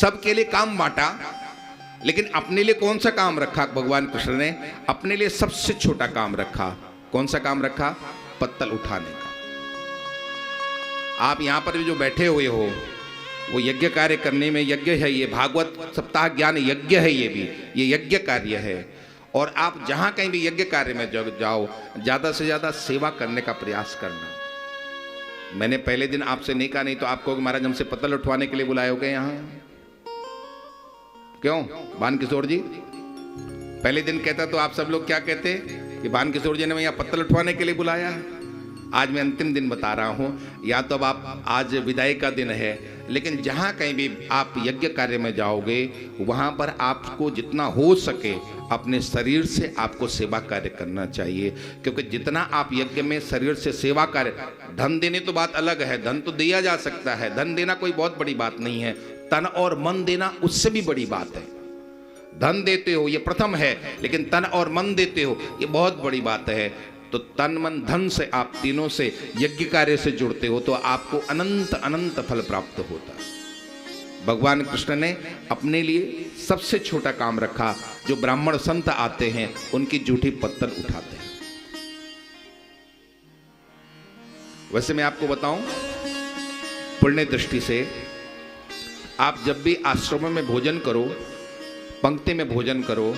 सबके लिए काम बांटा, लेकिन अपने लिए कौन सा काम रखा भगवान कृष्ण ने? अपने लिए सबसे छोटा काम रखा। कौन सा काम रखा? पत्तल उठाने का। आप यहां पर भी जो बैठे हुए हो, वो यज्ञ कार्य करने में यज्ञ है। ये भागवत सप्ताह ज्ञान यज्ञ है, ये यज्ञ कार्य है। और आप जहां कहीं भी यज्ञ कार्य में जाओ, ज्यादा से ज्यादा सेवा करने का प्रयास करना। मैंने पहले दिन आपसे नहीं कहा, नहीं तो आप कहोगे महाराज हमसे पत्तल उठवाने के लिए बुलाए हो गए यहां। क्यों भान किशोर जी? पहले दिन कहता तो आप सब लोग क्या कहते कि भान किशोर जी ने मैं यहाँ पत्तल उठवाने के लिए बुलाया। आज मैं अंतिम दिन बता रहा हूं, या तो अब आप आज विदाई का दिन है, लेकिन जहां कहीं भी आप यज्ञ कार्य में जाओगे, वहां पर आपको जितना हो सके अपने शरीर से आपको सेवा कार्य करना चाहिए। क्योंकि जितना आप यज्ञ में शरीर से सेवा कार्य, धन देने तो बात अलग है, धन तो दिया जा सकता है, धन देना कोई बहुत बड़ी बात नहीं है। तन और मन देना उससे भी बड़ी बात है। धन देते हो ये प्रथम है, लेकिन तन और मन देते हो ये बहुत बड़ी बात है। तो तन मन धन से आप तीनों से यज्ञ कार्य से जुड़ते हो तो आपको अनंत अनंत फल प्राप्त होता है। भगवान कृष्ण ने अपने लिए सबसे छोटा काम रखा। जो ब्राह्मण संत आते हैं उनकी जूठी पत्तल उठाते हैं। वैसे मैं आपको बताऊं, पुण्य दृष्टि से आप जब भी आश्रम में भोजन करो, पंक्ति में भोजन करो,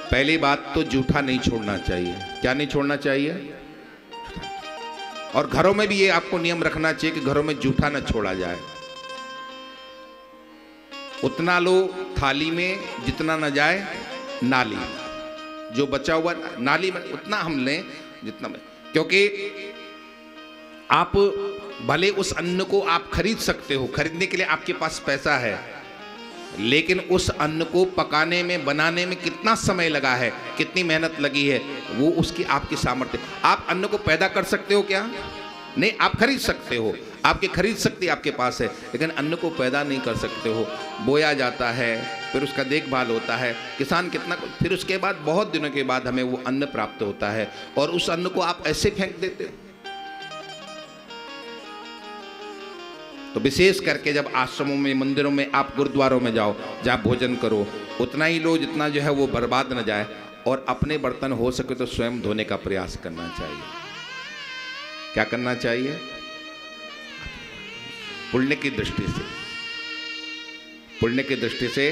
पहली बात तो जूठा नहीं छोड़ना चाहिए। क्या नहीं छोड़ना चाहिए? और घरों में भी ये आपको नियम रखना चाहिए कि घरों में जूठा न छोड़ा जाए। उतना लो थाली में जितना न जाए नाली, जो बचा हुआ नाली में उतना हम लें जितना में। क्योंकि आप भले उस अन्न को आप खरीद सकते हो, खरीदने के लिए आपके पास पैसा है, लेकिन उस अन्न को पकाने में, बनाने में कितना समय लगा है, कितनी मेहनत लगी है, वो उसकी आपकी सामर्थ्य। आप अन्न को पैदा कर सकते हो क्या? नहीं, आप खरीद सकते हो, आपकी खरीद शक्ति आपके पास है, लेकिन अन्न को पैदा नहीं कर सकते हो। बोया जाता है, फिर उसका देखभाल होता है, किसान कितना, फिर उसके बाद बहुत दिनों के बाद हमें वो अन्न प्राप्त होता है, और उस अन्न को आप ऐसे फेंक देते हो। तो विशेष करके जब आश्रमों में, मंदिरों में, आप गुरुद्वारों में जाओ, जहाँ भोजन करो, उतना ही लो जितना जो है वो बर्बाद न जाए। और अपने बर्तन हो सके तो स्वयं धोने का प्रयास करना चाहिए। क्या करना चाहिए? पुण्य की दृष्टि से, पुण्य की दृष्टि से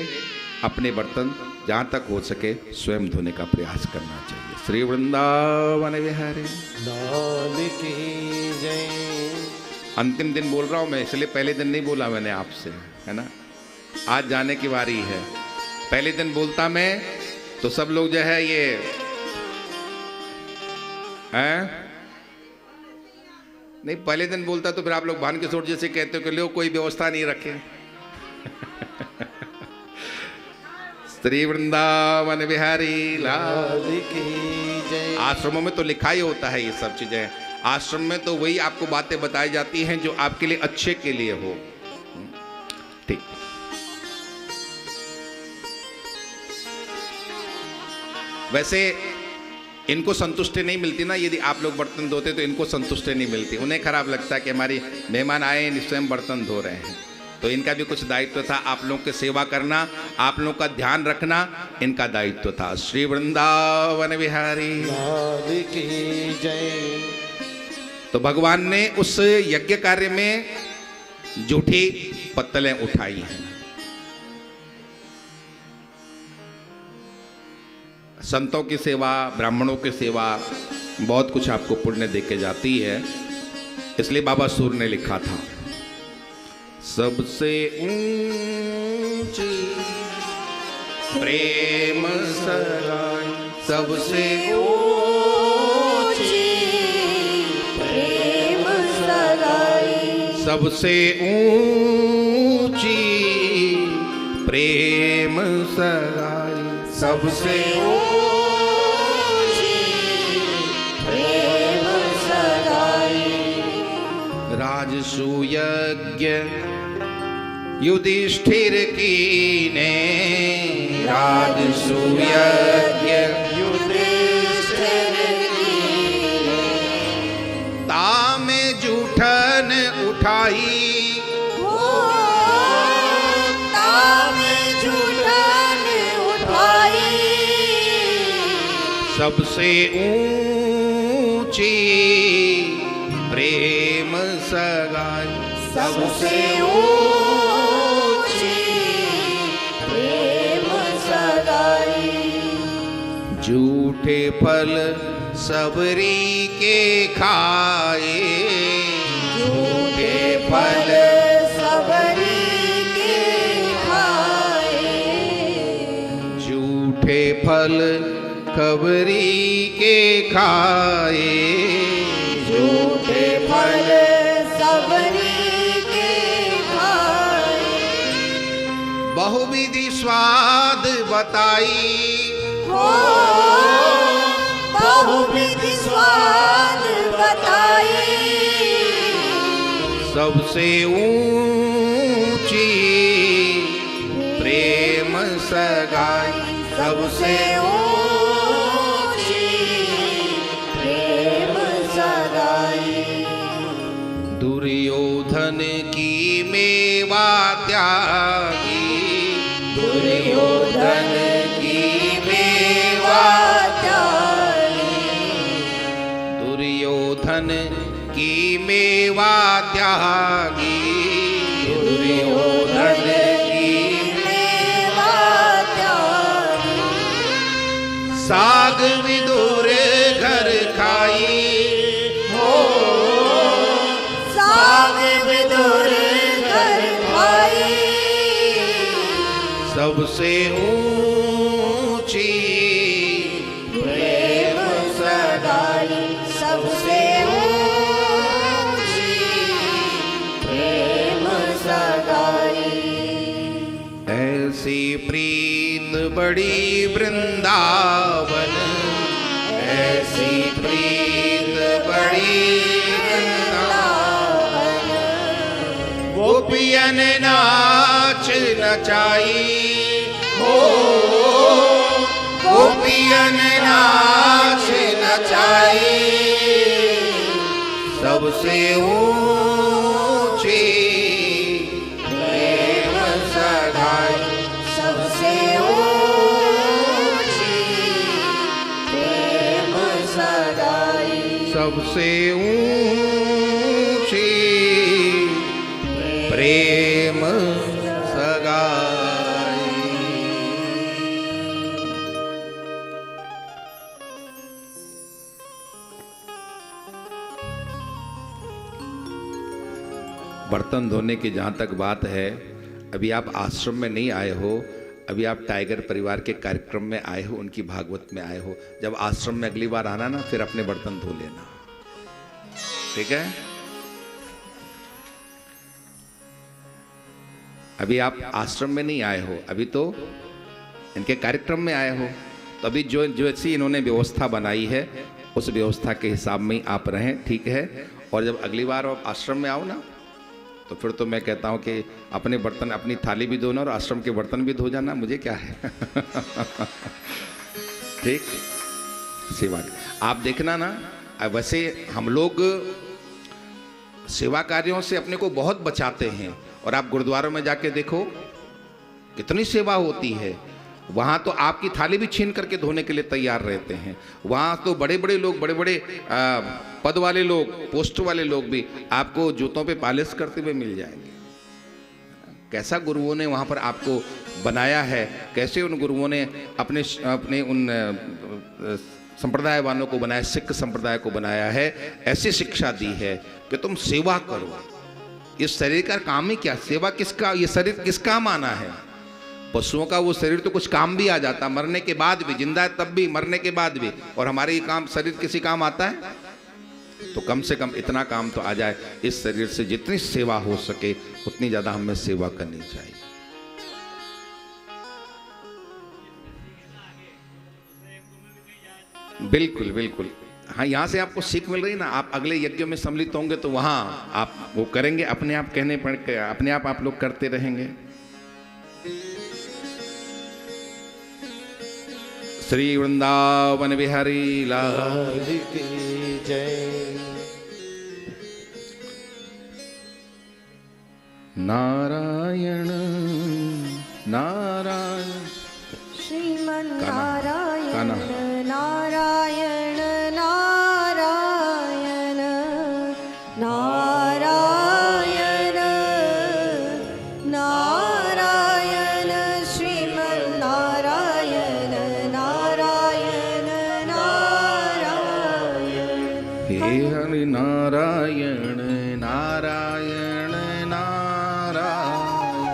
अपने बर्तन जहाँ तक हो सके स्वयं धोने का प्रयास करना चाहिए। श्री वृंदावन विहारी लाल की जय। अंतिम दिन बोल रहा हूं मैं, इसलिए पहले दिन नहीं बोला मैंने आपसे, है ना। आज जाने की बारी है। पहले दिन बोलता मैं तो सब लोग जो है ये हैं, नहीं पहले दिन बोलता तो फिर आप लोग भान किशोर जैसे कहते हो कि लो कोई व्यवस्था नहीं रखे। श्री वृंदावन बिहारी लाल की जय। आश्रमों में तो लिखा ही होता है ये सब चीजें। आश्रम में तो वही आपको बातें बताई जाती हैं जो आपके लिए अच्छे के लिए हो। ठीक। वैसे इनको संतुष्टि नहीं मिलती ना, यदि आप लोग बर्तन धोते तो इनको संतुष्टि नहीं मिलती। उन्हें खराब लगता है कि हमारी मेहमान आए, स्वयं बर्तन धो रहे हैं। तो इनका भी कुछ दायित्व था, आप लोगों की सेवा करना, आप लोगों का ध्यान रखना इनका दायित्व था। श्री वृंदावन बिहारी लाल की जय। तो भगवान ने उस यज्ञ कार्य में जूठी पत्तलें उठाई हैं। संतों की सेवा, ब्राह्मणों की सेवा, बहुत कुछ आपको पुण्य देके जाती है। इसलिए बाबा सूर ने लिखा था, सबसे ऊंची प्रेम सगाई, सबसे ऊंची प्रेम सगाई, सबसे ऊंची प्रेम सगाई, सबसे ऊंची प्रेम सगाई। राजसूयज्ञ युधिष्ठिर कीने, राजसूयज्ञ युधिष्ठिर कीने, तामे जूठन उठाई, तामे सबसे ऊंची प्रेम सगाई, सबसे ऊंची प्रेम सगाई। झूठे फल सबरी के खाए, झूठे फल सबरी के खाए। झूठे फल खबरी के खाए, झूठे फल सबरी के खाए। बहुविधि स्वाद बताई, हो बहुविधि स्वाद बताई। सबसे ऊंची प्रेम सगाई, सबसे ऊंची प्रेम सगाई। दुर्योधन की मेवा त्यागी, दुर्योधन की मेवा त्यागी। दुर्योधन की मेवा त्यागी, दुर्योधन की मेवा त्यागी। साग विदुर घर खाई, हो साग विदुर घर खाई। सबसे ऊंची प्रेम सगाई, सबसे ऊंची प्रेम सगाई। ऐसी प्रीत बड़ी वृंदावन, ऐसी प्रीत बड़ी वृंदावन। गोपियन नाच नचाई, हो गोपियन नाच नचाई। सबसे ऊंची प्रेम सगाई, सबसे ऊंची प्रेम सगाई। सबसे ऊंची प्रेम सगाई। बर्तन धोने की जहाँ तक बात है, अभी आप आश्रम में नहीं आए हो, अभी आप टाइगर परिवार के कार्यक्रम में आए हो, उनकी भागवत में आए हो। जब आश्रम में अगली बार आना ना, फिर अपने बर्तन धो लेना, ठीक है? अभी आप आश्रम में नहीं आए हो, अभी तो इनके कार्यक्रम में आए हो। तो अभी जो जैसी इन्होंने व्यवस्था बनाई है, उस व्यवस्था के हिसाब में ही आप रहें, ठीक है? और जब अगली बार आप आश्रम में आओ ना, तो फिर तो मैं कहता हूँ कि अपने बर्तन, अपनी थाली भी धोना और आश्रम के बर्तन भी धो जाना, मुझे क्या है। ठीक, सेवा आप देखना ना। वैसे हम लोग सेवा कार्यों से अपने को बहुत बचाते हैं, और आप गुरुद्वारों में जाके देखो कितनी सेवा होती है। वहाँ तो आपकी थाली भी छीन करके धोने के लिए तैयार रहते हैं। वहाँ तो बड़े बड़े लोग, बड़े बड़े पद वाले लोग, पोस्ट वाले लोग भी आपको जूतों पे पॉलिश करते हुए मिल जाएंगे। कैसा गुरुओं ने वहाँ पर आपको बनाया है, कैसे उन गुरुओं ने अपने उन संप्रदाय वालों को बनाया, सिख संप्रदाय को बनाया है, ऐसी शिक्षा दी है कि तुम सेवा करो। इस शरीर का काम ही क्या, सेवा किसका, ये शरीर किस काम आना है? पशुओं का वो शरीर तो कुछ काम भी आ जाता, मरने के बाद भी, जिंदा है तब भी, मरने के बाद भी। और हमारे ये काम, शरीर किसी काम आता है? तो कम से कम इतना काम तो आ जाए, इस शरीर से जितनी सेवा हो सके उतनी ज्यादा हमें सेवा करनी चाहिए। बिल्कुल बिल्कुल, हाँ, यहाँ से आपको सीख मिल रही ना। आप अगले यज्ञ में सम्मिलित होंगे तो वहाँ आप वो करेंगे, अपने आप कहने पड़ के अपने आप लोग करते रहेंगे। श्री वृंदावन बिहारी लाल की जय। नारायण नारायण श्रीमन नारायण नारायण हे हरि नारायण नारायण नारायण,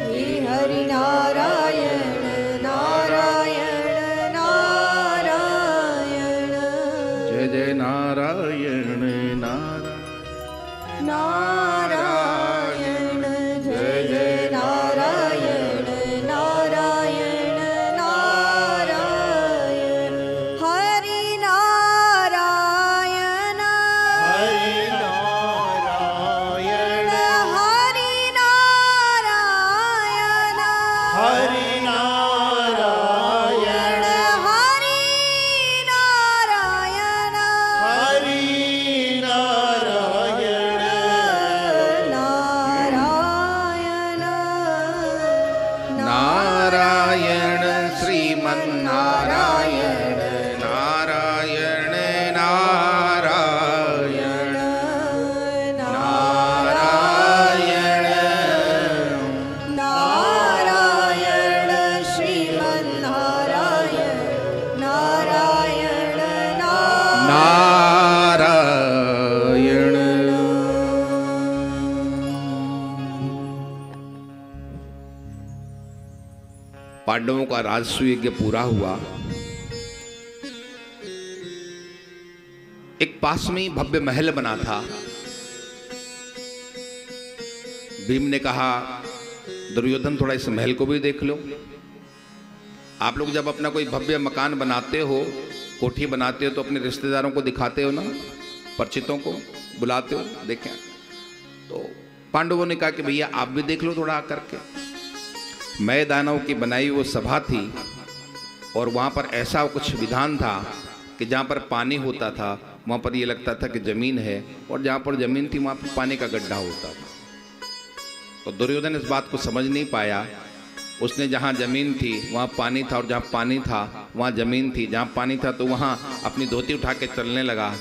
हे हरि नारायण नारायण नारायण, जय जय नारायण नारायण नारायण, जय जय नारायण नारायण नारायण, हरि नारायण हरि नारायण हरि नारायण हरि नारायण हरि नारायण हरि नारायण नारायण नारायण श्रीमन्नारायण नारायण नारायण नारायण नारायण श्रीमन्नारायण नारायण नारायण। पांडवों का राजसूय यज्ञ पूरा हुआ। एक पास में ही भव्य महल बना था। भीम ने कहा, दुर्योधन थोड़ा इस महल को भी देख लो। आप लोग जब अपना कोई भव्य मकान बनाते हो, कोठी बनाते हो, तो अपने रिश्तेदारों को दिखाते हो ना, परिचितों को बुलाते हो, देखें। तो पांडवों ने कहा कि भैया आप भी देख लो थोड़ा आकर के। मैं दानव की बनाई वो सभा थी और वहाँ पर ऐसा कुछ विधान था कि जहाँ पर पानी होता था वहाँ पर ये लगता था कि जमीन है, और जहाँ पर जमीन थी वहाँ पर पानी का गड्ढा होता था। तो दुर्योधन इस बात को समझ नहीं पाया। उसने जहाँ जमीन थी वहाँ पानी था, और जहाँ पानी था वहाँ जमीन थी। जहाँ पानी था तो वहाँ अपनी धोती उठा के चलने लगा,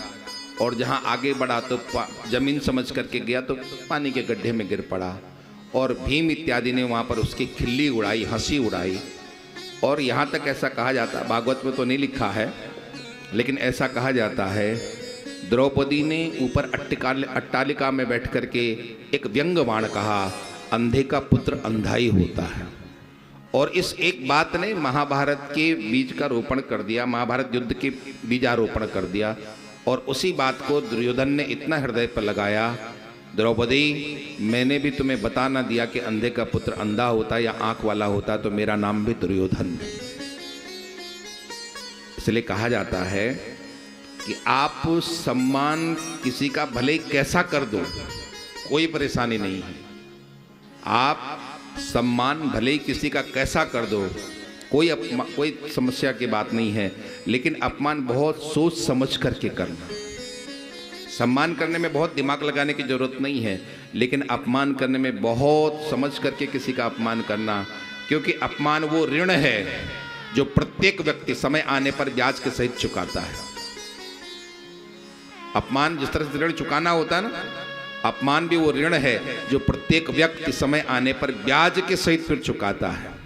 और जहाँ आगे बढ़ा तो जमीन समझ करके गया तो पानी के गड्ढे में गिर पड़ा। और भीम इत्यादि ने वहाँ पर उसकी खिल्ली उड़ाई, हंसी उड़ाई। और यहाँ तक ऐसा कहा जाता, भागवत में तो नहीं लिखा है, लेकिन ऐसा कहा जाता है, द्रौपदी ने ऊपर अट्टालिका में बैठ करके एक व्यंग बाण कहा, अंधे का पुत्र अंधा ही होता है। और इस एक बात ने महाभारत के बीज का रोपण कर दिया, महाभारत युद्ध के बीजारोपण कर दिया। और उसी बात को दुर्योधन ने इतना हृदय पर लगाया, द्रौपदी मैंने भी तुम्हें बता ना दिया कि अंधे का पुत्र अंधा होता या आंख वाला होता तो मेरा नाम भी दुर्योधन है। इसलिए कहा जाता है कि आप सम्मान किसी का भले कैसा कर दो, कोई परेशानी नहीं है। आप सम्मान भले किसी का कैसा कर दो, कोई समस्या की बात नहीं है, लेकिन अपमान बहुत सोच समझ करके करना। सम्मान करने में बहुत दिमाग लगाने की जरूरत नहीं है, लेकिन अपमान करने में बहुत समझ करके किसी का अपमान करना, क्योंकि अपमान वो ऋण है जो प्रत्येक व्यक्ति समय आने पर ब्याज के सहित चुकाता है। अपमान जिस तरह से ऋण चुकाना होता है ना, अपमान भी वो ऋण है जो प्रत्येक व्यक्ति समय आने पर ब्याज के सहित फिर चुकाता है।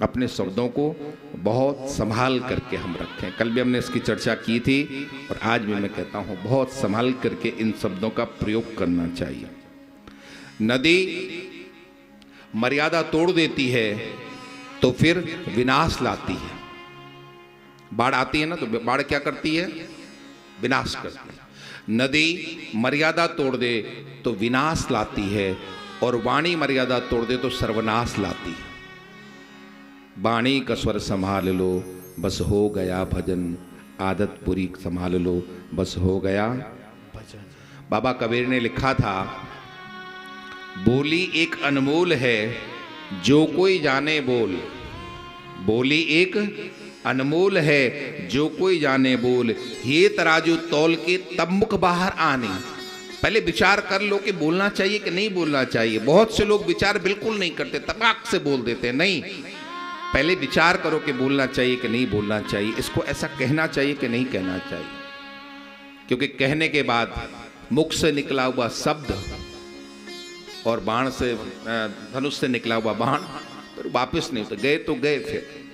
अपने शब्दों को बहुत संभाल करके हम रखें। कल भी हमने इसकी चर्चा की थी और आज भी मैं कहता हूं, बहुत संभाल करके इन शब्दों का प्रयोग करना चाहिए। नदी मर्यादा तोड़ देती है तो फिर विनाश लाती है। बाढ़ आती है ना, तो बाढ़ क्या करती है? विनाश करती है। नदी मर्यादा तोड़ दे तो विनाश लाती है, और वाणी मर्यादा तोड़ दे तो सर्वनाश लाती है। वाणी का स्वर संभाल लो, बस हो गया भजन, आदत पूरी संभाल लो, बस हो गया भजन। बाबा कबीर ने लिखा था, बोली एक अनमोल है जो कोई जाने बोल, बोली एक अनमोल है जो कोई जाने बोल, ये तराजू तौल के तब मुख बाहर आने। पहले विचार कर लो कि बोलना चाहिए कि नहीं बोलना चाहिए। बहुत से लोग विचार बिल्कुल नहीं करते, तबाक से बोल देते। नहीं, पहले विचार करो कि बोलना चाहिए कि नहीं बोलना चाहिए, इसको ऐसा कहना चाहिए कि नहीं कहना चाहिए। क्योंकि कहने के बाद मुख से निकला हुआ शब्द और बाण से, धनुष से निकला हुआ बाण फिर वापस नहीं, तो गए फिर